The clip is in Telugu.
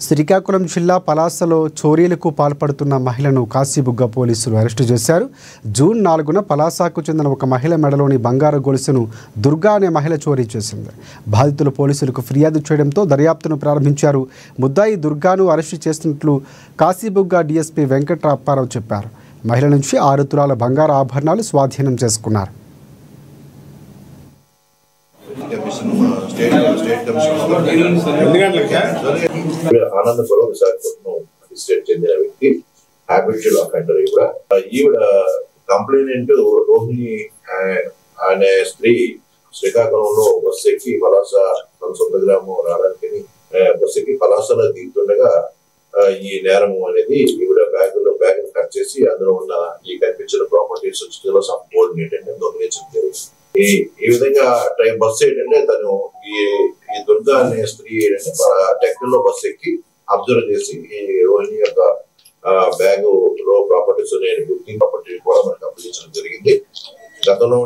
శ్రీకాకుళం జిల్లా పలాసలో చోరీలకు పాల్పడుతున్న మహిళను కాశీబుగ్గ పోలీసులు అరెస్టు చేశారు. జూన్ 4న పలాసకు చెందిన ఒక మహిళ మెడలోని బంగారు గొలుసును దుర్గా అనే మహిళ చోరీ చేసింది. బాధితులు పోలీసులకు ఫిర్యాదు చేయడంతో దర్యాప్తును ప్రారంభించారు. ముద్దాయి దుర్గాను అరెస్టు చేసినట్లు కాశీబుగ్గ డీఎస్పీ వెంకట్రాప్పారావు చెప్పారు. మహిళ నుంచి 6 తులాల బంగారు ఆభరణాలు స్వాధీనం చేసుకున్నారు. ఆనందపురం విశాఖపట్నం డిస్ట్రిక్ట్ చెందిన వ్యక్తి హ్యాబిచువల్ అఫెండర్. ఈవిడ కంప్లైనెంట్ రోహిణి అనే స్త్రీ శ్రీకాకుళంలో బస్సు ఎక్కి పలాస తన సొంత గ్రామం రావడానికి బస్సు ఎక్కి పలాసలో దిగుతుండగా ఈ నేరం అనేది ఈవిడ బ్యాగ్ కట్ చేసి అందులో ఉన్న ఈ కనిపించిన ప్రాపర్టీస్ గోల్డ్ ఏంటంటే దొంగిలించడం జరిగింది. ఈ విధంగా బస్సు ఏంటంటే తను ఈ దుర్గా అనే స్త్రీ ఏంటంటే టెక్నో బస్సు ఎక్కి అబ్జర్వ్ చేసి ఈ రోహిణి యొక్క బ్యాగ్ లో ప్రాపర్టీస్ ప్రాపర్టీ కూడా మనకు అప్పగించడం జరిగింది. గతంలో